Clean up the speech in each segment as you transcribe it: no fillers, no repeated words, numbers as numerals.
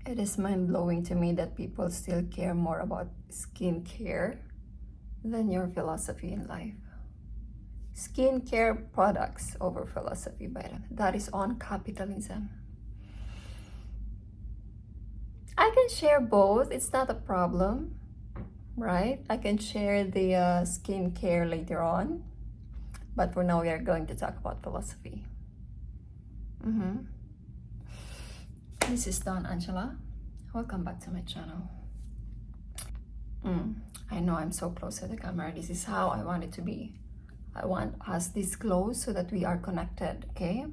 It is mind-blowing to me that people still care more about skincare than your philosophy in life. Skincare products over philosophy, by the way. That is on capitalism. I can share both, it's not a problem, right? I can share the skincare later on, but for now we are going to talk about philosophy. This is Dawn Angela. Welcome back to my channel. I know I'm so close to the camera. This is how I want it to be. I want us this close so that we are connected, okay?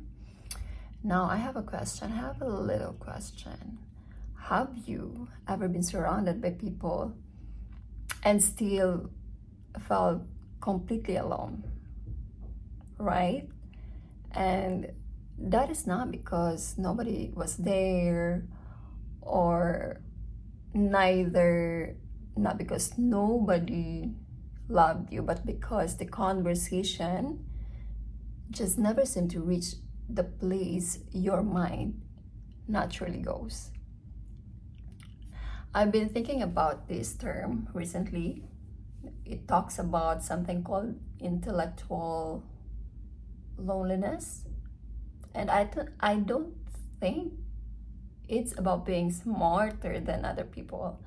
Now I have a question. I have a little question. Have you ever been surrounded by people and still felt completely alone, right? And that is not because nobody was there, or not because nobody loved you, but because the conversation just never seemed to reach the place your mind naturally goes. I've been thinking about this term recently. It talks about something called intellectual loneliness, and I don't think it's about being smarter than other people.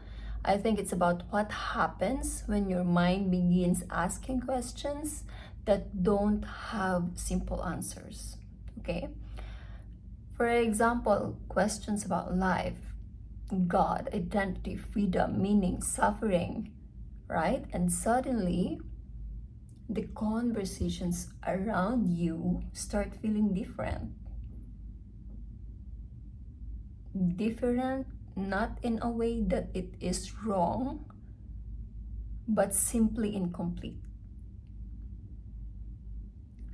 I think it's about what happens when your mind begins asking questions that don't have simple answers, okay? For example, questions about life, God, identity, freedom, meaning, suffering, right? And suddenly, the conversations around you start feeling different. Different, not in a way that it is wrong, but simply incomplete.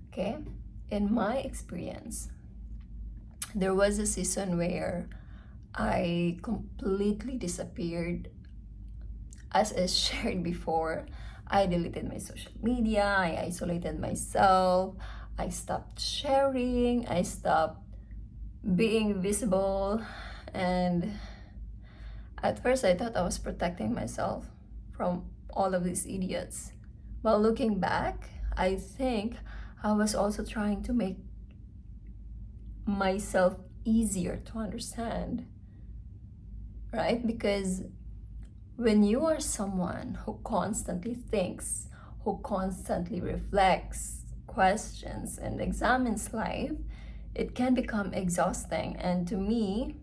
Okay? In my experience, there was a season where I completely disappeared. As I shared before, I deleted my social media, I isolated myself, I stopped sharing, I stopped being visible, and at first I thought I was protecting myself from all of these idiots. But looking back, I think I was also trying to make myself easier to understand, right? Because when you are someone who constantly thinks, who constantly reflects, questions, and examines life, it can become exhausting. And to me,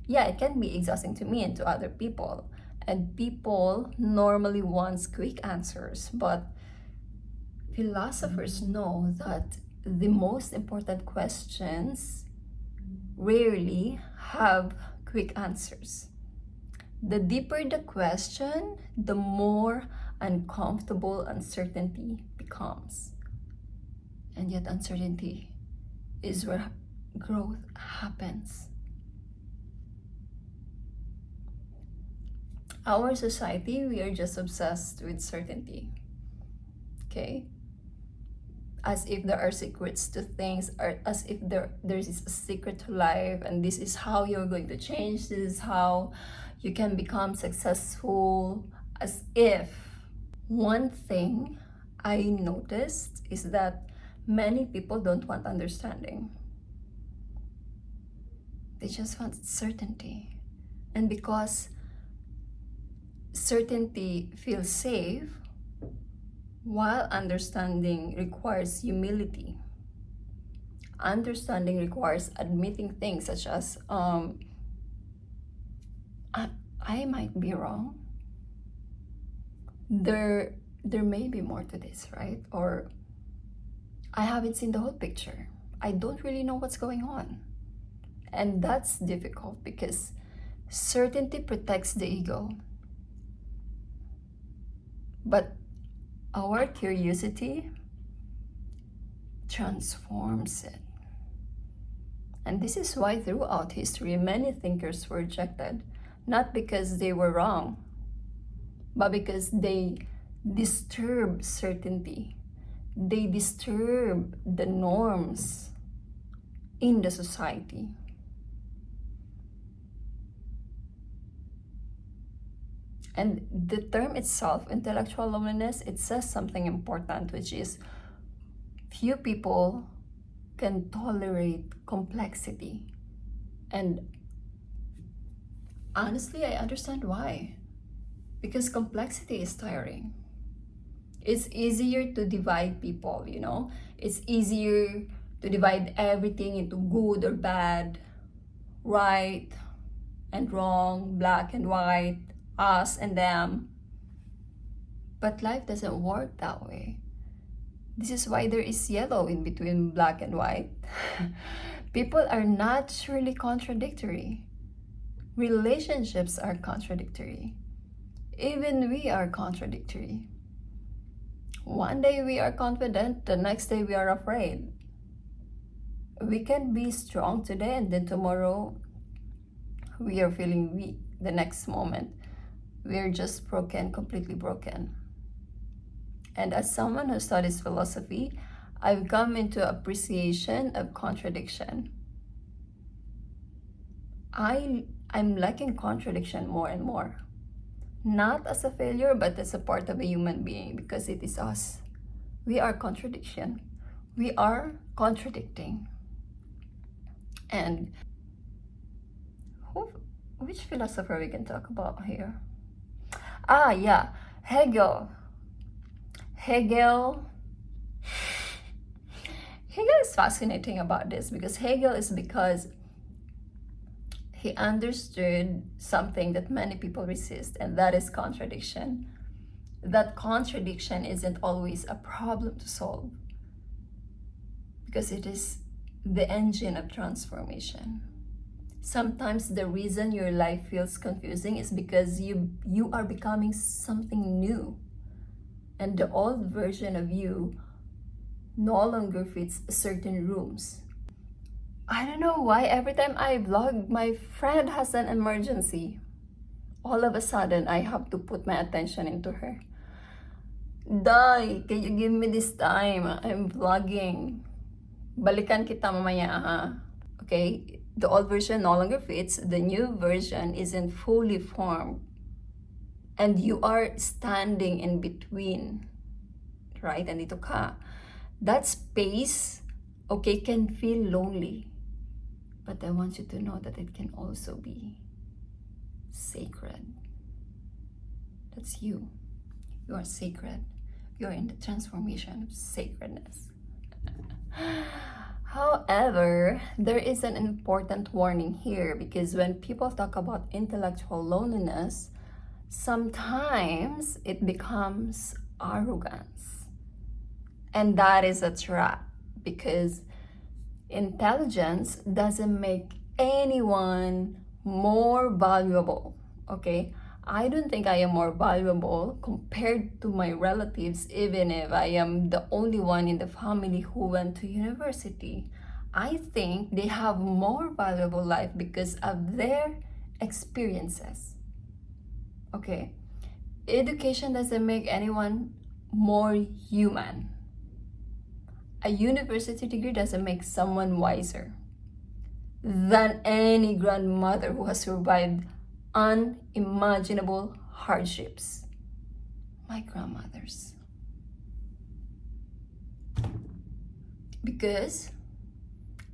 yeah, it can be exhausting to me and to other people. And people normally want quick answers, but philosophers know that the most important questions rarely have quick answers. The deeper the question, the more uncomfortable uncertainty becomes. And yet uncertainty is where growth happens. Our society, we are just obsessed with certainty, okay? As if there are secrets to things, or as if there's a secret to life, and this is how you're going to change, this is how you can become successful. As if. One thing I noticed is that many people don't want understanding. They just want certainty. And because certainty feels safe, while understanding requires humility. Understanding requires admitting things such as, I might be wrong. There may be more to this, right? Or I haven't seen the whole picture. I don't really know what's going on. And that's difficult because certainty protects the ego. But our curiosity transforms it. And this is why throughout history, many thinkers were rejected, not because they were wrong, but because they disturb certainty. They disturb the norms in the society. And the term itself, intellectual loneliness, it says something important, which is few people can tolerate complexity. And honestly, I understand why. Because complexity is tiring. It's easier to divide people, you know? It's easier to divide everything into good or bad, right and wrong, black and white, us and them. But life doesn't work that way. This is why there is yellow in between black and white. People are naturally contradictory. Relationships are contradictory. Even we are contradictory. One day we are confident, the next day we are afraid. We can be strong today and then tomorrow we are feeling weak. The next moment we are just broken, completely broken. And as someone who studies philosophy, I've come into appreciation of contradiction. I'm liking contradiction more and more. Not as a failure, but as a part of a human being, because it is us. We are contradiction. We are contradicting. And which philosopher we can talk about here? Yeah, Hegel. Hegel is fascinating about this because he understood something that many people resist, and that is contradiction. That contradiction isn't always a problem to solve because it is the engine of transformation. Sometimes the reason your life feels confusing is because you are becoming something new, and the old version of you no longer fits certain rooms. I don't know why every time I vlog, my friend has an emergency. All of a sudden, I have to put my attention into her. Day, can you give me this time? I'm vlogging. Balikan kita mamaya, ha? Okay? The old version no longer fits. The new version isn't fully formed. And you are standing in between. Right? Andito ka. That space, okay, can feel lonely. But I want you to know that it can also be sacred. That's you. You are sacred. You're in the transformation of sacredness. However, there is an important warning here, because when people talk about intellectual loneliness, sometimes it becomes arrogance. And that is a trap, because intelligence doesn't make anyone more valuable, okay? I don't think I am more valuable compared to my relatives, even if I am the only one in the family who went to university. I think they have more valuable life because of their experiences, okay? Education doesn't make anyone more human. A university degree doesn't make someone wiser than any grandmother who has survived unimaginable hardships. My grandmothers. Because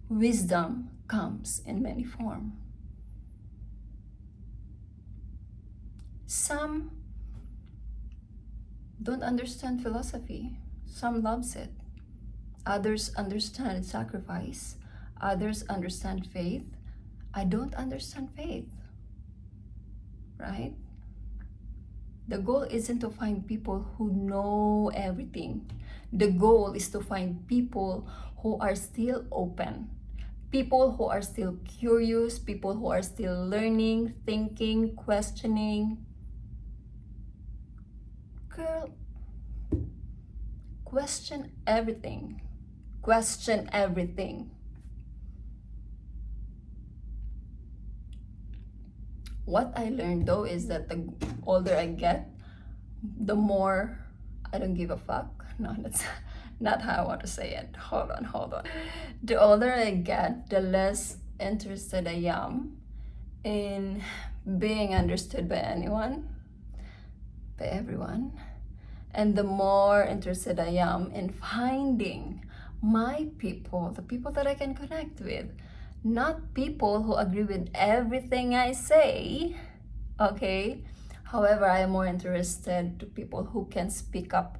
wisdom comes in many forms. Some don't understand philosophy. Some loves it. Others understand sacrifice. Others understand faith. I don't understand faith. Right? The goal isn't to find people who know everything. The goal is to find people who are still open. People who are still curious. People who are still learning, thinking, questioning. Girl, question everything. Question everything. What I learned though is that the older I get, the more I don't give a fuck. No, that's not how I want to say it. Hold on. The older I get, the less interested I am in being understood by anyone. by everyone. And the more interested I am in finding my people, the people that I can connect with, not people who agree with everything I say, okay? However, I am more interested to people who can speak up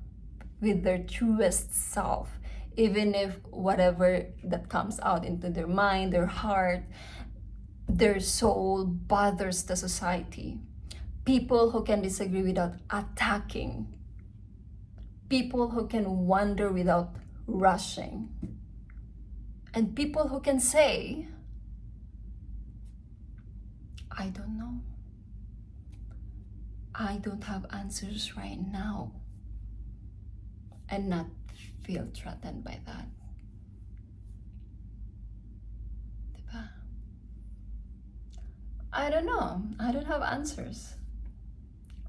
with their truest self, even if whatever that comes out into their mind, their heart, their soul bothers the society. People who can disagree without attacking. People who can wonder without rushing. And people who can say, I don't know. I don't have answers right now. And not feel threatened by that. Diba? I don't know. I don't have answers.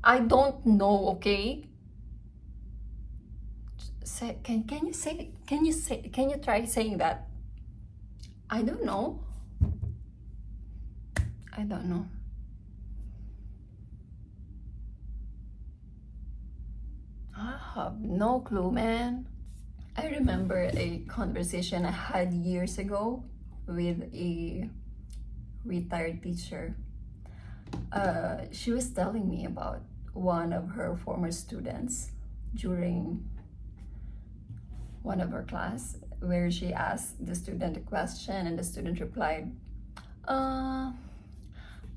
I don't know, okay? Can you try saying that? I don't know. I don't know. I have no clue, man. I remember a conversation I had years ago with a retired teacher. She was telling me about one of her former students during one of her class, where she asked the student a question and the student replied, I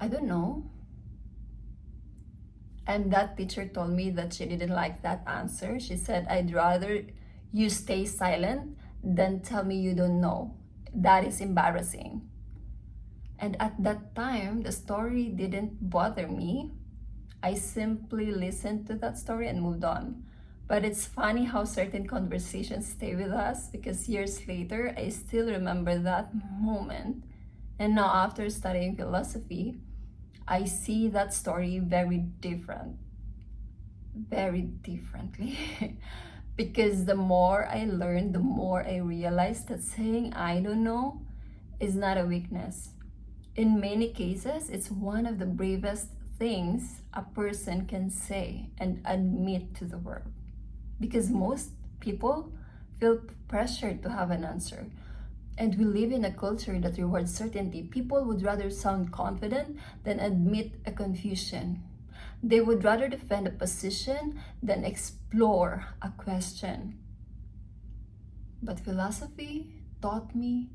don't know. And that teacher told me that she didn't like that answer. She said, I'd rather you stay silent than tell me you don't know. That is embarrassing. And at that time, the story didn't bother me. I simply listened to that story and moved on. But it's funny how certain conversations stay with us, because years later, I still remember that moment. And now after studying philosophy, I see that story very differently. Because the more I learn, the more I realize that saying I don't know is not a weakness. In many cases, it's one of the bravest things a person can say and admit to the world. Because most people feel pressured to have an answer. And we live in a culture that rewards certainty. People would rather sound confident than admit a confusion. They would rather defend a position than explore a question. But philosophy taught me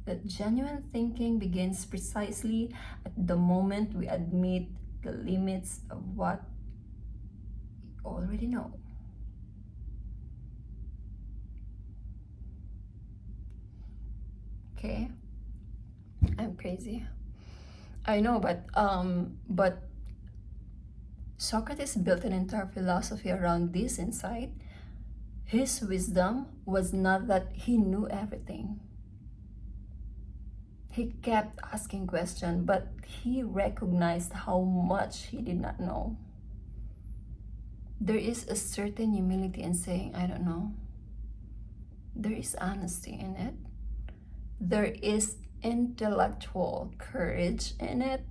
that genuine thinking begins precisely at the moment we admit the limits of what we already know. Okay, I'm crazy. I know, but Socrates built an entire philosophy around this insight. His wisdom was not that he knew everything. He kept asking questions, but he recognized how much he did not know. There is a certain humility in saying, I don't know. There is honesty in it. There is intellectual courage in it.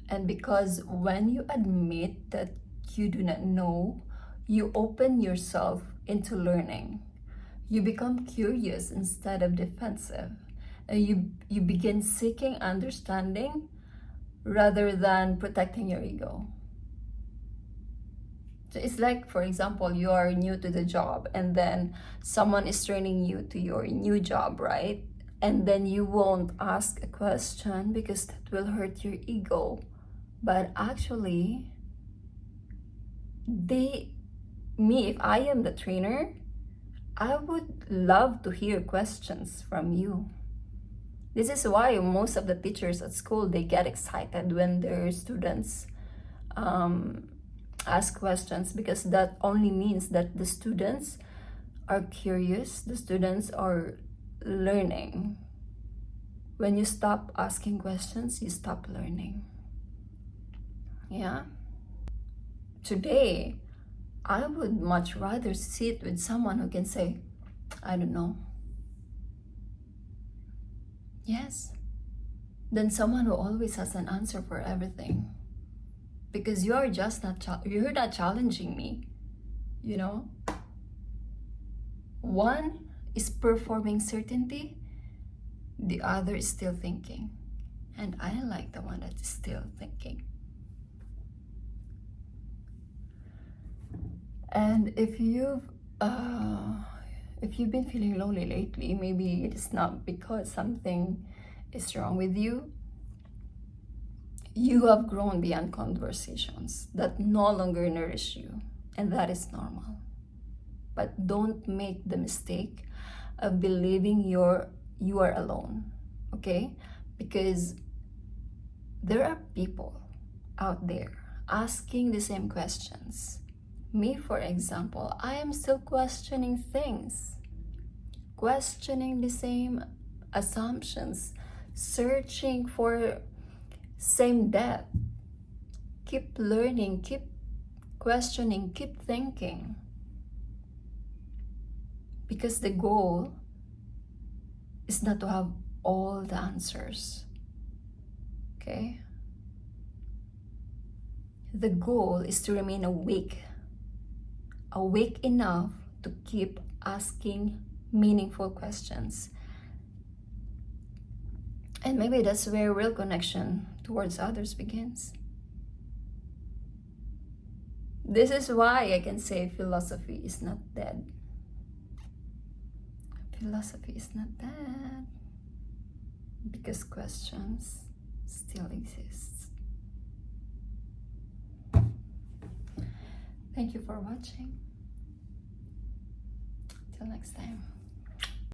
And because when you admit that you do not know, you open yourself into learning. You become curious instead of defensive. And you begin seeking understanding rather than protecting your ego. So it's like, for example, you are new to the job and then someone is training you to your new job, right? And then you won't ask a question because that will hurt your ego. But actually, if I am the trainer, I would love to hear questions from you. This is why most of the teachers at school, they get excited when their students ask questions, because that only means that the students are curious, the students are learning. When you stop asking questions, you stop learning. Yeah? Today, I would much rather sit with someone who can say, I don't know. Yes. Than someone who always has an answer for everything. because you're just not you're not challenging me, you know. One is performing certainty, the other is still thinking, and I like the one that is still thinking. And if you've been feeling lonely lately, maybe it's not because something is wrong with you. You have grown beyond conversations that no longer nourish you, and that is normal. But don't make the mistake of believing you are alone, okay? Because there are people out there asking the same questions. Me, for example, I am still questioning things, questioning the same assumptions, searching for same depth. Keep learning, keep questioning, keep thinking. Because the goal is not to have all the answers, okay? The goal is to remain awake enough to keep asking meaningful questions. And maybe that's where real connection towards others begins. This is why I can say philosophy is not dead. Philosophy is not dead because questions still exist. Thank you for watching. Till next time.